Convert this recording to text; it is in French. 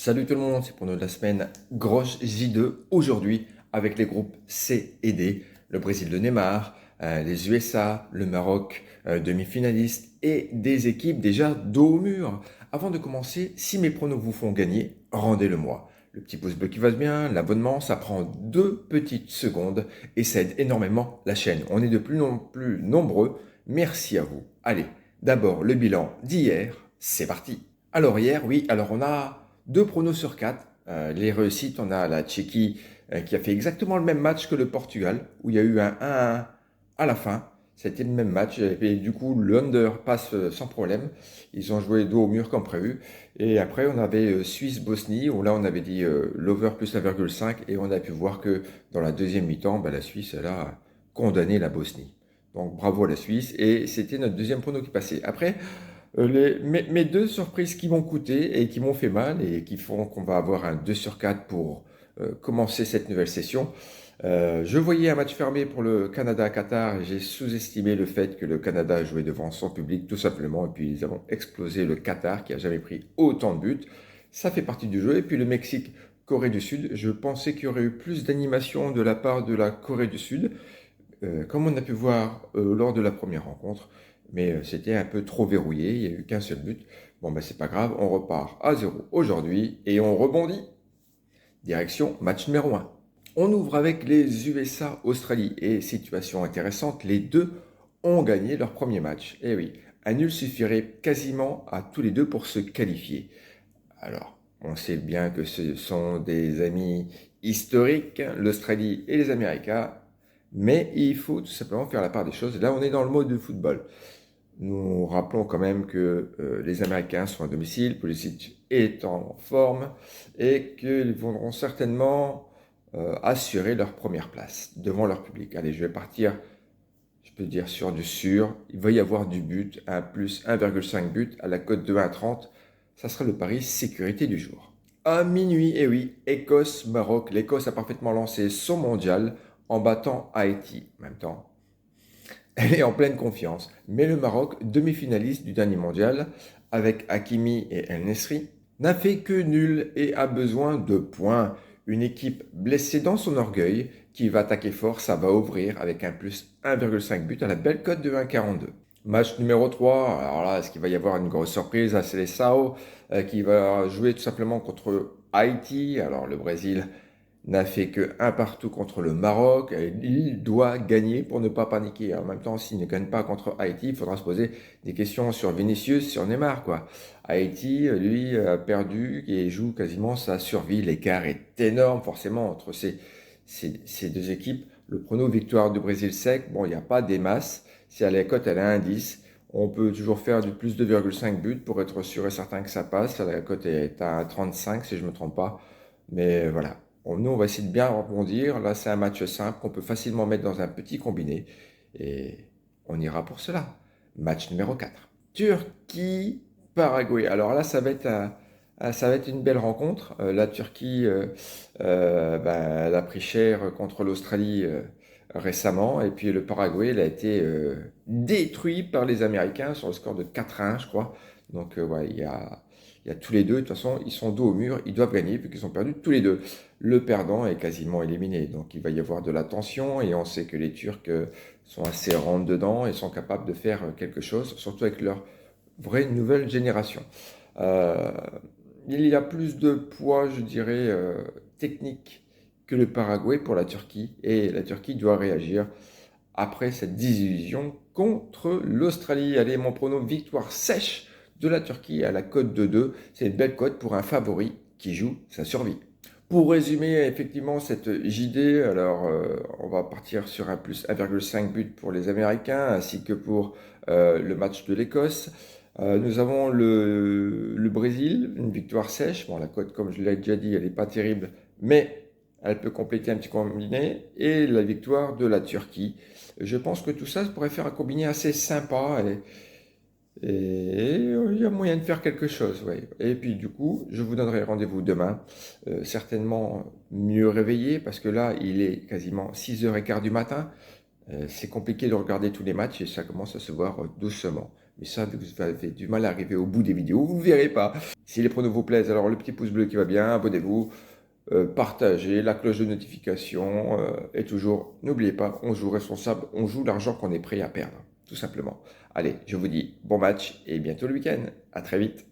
Salut tout le monde, c'est pour nous de la semaine grosse J2 aujourd'hui avec les groupes C et D, le Brésil de Neymar, les USA, le Maroc demi-finaliste et des équipes déjà dos au mur. Avant de commencer, si mes pronos vous font gagner, rendez-le-moi. Le petit pouce bleu qui va bien, l'abonnement, ça prend 2 petites secondes et ça aide énormément la chaîne. On est de plus en plus nombreux, merci à vous. Allez, d'abord le bilan d'hier, c'est parti. Alors hier, oui, alors on a 2 pronos sur 4. Les réussites, on a la Tchéquie qui a fait exactement le même match que le Portugal, où il y a eu un 1-1 à la fin. C'était le même match, et du coup, le under passe sans problème. Ils ont joué dos au mur comme prévu. Et après, on avait Suisse-Bosnie, où là, on avait dit l'over plus 1,5, et on a pu voir que dans la deuxième mi-temps, la Suisse, elle a condamné la Bosnie. Donc bravo à la Suisse, et c'était notre deuxième prono qui passait. Après, mes 2 surprises qui m'ont coûté et qui m'ont fait mal et qui font qu'on va avoir un 2 sur 4 pour commencer cette nouvelle session. Je voyais un match fermé pour le Canada-Qatar et j'ai sous-estimé le fait que le Canada jouait devant son public tout simplement et puis ils avons explosé le Qatar qui a jamais pris autant de buts. Ça fait partie du jeu. Et puis le Mexique, Corée du Sud, je pensais qu'il y aurait eu plus d'animation de la part de la Corée du Sud comme on a pu voir lors de la première rencontre, mais c'était un peu trop verrouillé, il n'y a eu qu'un seul but. Bon, ben c'est pas grave, on repart à 0 aujourd'hui et on rebondit. Direction match numéro 1. On ouvre avec les USA-Australie et situation intéressante, les deux ont gagné leur premier match. Et oui, un nul suffirait quasiment à tous les deux pour se qualifier. Alors, on sait bien que ce sont des amis historiques, l'Australie et les Américains, mais il faut tout simplement faire la part des choses. Là, on est dans le mode de football. Nous rappelons quand même que les Américains sont à domicile, Pulisic est en forme et qu'ils vont certainement assurer leur première place devant leur public. Allez, je vais partir, je peux dire sur du sûr. Il va y avoir du but, un plus 1,5 but à la cote de 1,30. Ça sera le pari sécurité du jour. À minuit, et oui, Écosse-Maroc. L'Écosse a parfaitement lancé son mondial en battant Haïti. En même temps, elle est en pleine confiance. Mais le Maroc, demi-finaliste du dernier mondial, avec Hakimi et El Nesri, n'a fait que nul et a besoin de points. Une équipe blessée dans son orgueil qui va attaquer fort, ça va ouvrir avec un plus 1,5 but à la belle cote de 1,42. Match numéro 3, alors là, est-ce qu'il va y avoir une grosse surprise? C'est les Sao qui va jouer tout simplement contre Haïti. Alors le Brésil n'a fait que un partout contre le Maroc. Et il doit gagner pour ne pas paniquer. En même temps, s'il ne gagne pas contre Haïti, il faudra se poser des questions sur Vinicius, sur Neymar, quoi. Haïti, lui, a perdu et joue quasiment sa survie. L'écart est énorme, forcément, entre ces deux équipes. Le prono victoire du Brésil sec, bon, il n'y a pas des masses. Si à la cote, elle a un 10, on peut toujours faire du plus 2,5 buts pour être sûr et certain que ça passe. La cote est à 35, si je ne me trompe pas. Mais voilà. Nous, on va essayer de bien rebondir. Là, c'est un match simple qu'on peut facilement mettre dans un petit combiné. Et on ira pour cela. Match numéro 4. Turquie-Paraguay. Alors là, ça va être une belle rencontre. La Turquie, elle a pris cher contre l'Australie récemment. Et puis le Paraguay, il a été détruit par les Américains sur le score de 4-1, je crois. Donc, ouais, il y a tous les deux. De toute façon, ils sont dos au mur. Ils doivent gagner puisqu'ils ont perdu tous les deux. Le perdant est quasiment éliminé. Donc, il va y avoir de la tension. Et on sait que les Turcs sont assez rentre dedans et sont capables de faire quelque chose, surtout avec leur vraie nouvelle génération. Euh, il y a plus de poids, je dirais, technique que le Paraguay pour la Turquie. Et la Turquie doit réagir après cette désillusion contre l'Australie. Allez, mon prono victoire sèche de la Turquie à la cote de 2. C'est une belle cote pour un favori qui joue sa survie. Pour résumer effectivement cette JD, alors on va partir sur un plus 1,5 but pour les Américains ainsi que pour le match de l'Écosse. Nous avons le Brésil, une victoire sèche. Bon, la cote, comme je l'ai déjà dit, elle n'est pas terrible, mais elle peut compléter un petit combiné. Et la victoire de la Turquie. Je pense que tout ça pourrait faire un combiné assez sympa. Et il y a moyen de faire quelque chose, oui. Et puis du coup, je vous donnerai rendez-vous demain, certainement mieux réveillé, parce que là, il est quasiment 6h15 du matin. C'est compliqué de regarder tous les matchs et ça commence à se voir doucement. Mais ça, vu que vous avez du mal à arriver au bout des vidéos, vous ne verrez pas. Si les pronos vous plaisent, alors le petit pouce bleu qui va bien, abonnez-vous, partagez, la cloche de notification, et toujours, n'oubliez pas, on joue responsable, on joue l'argent qu'on est prêt à perdre, tout simplement. Allez, je vous dis bon match et bientôt le week-end. À très vite.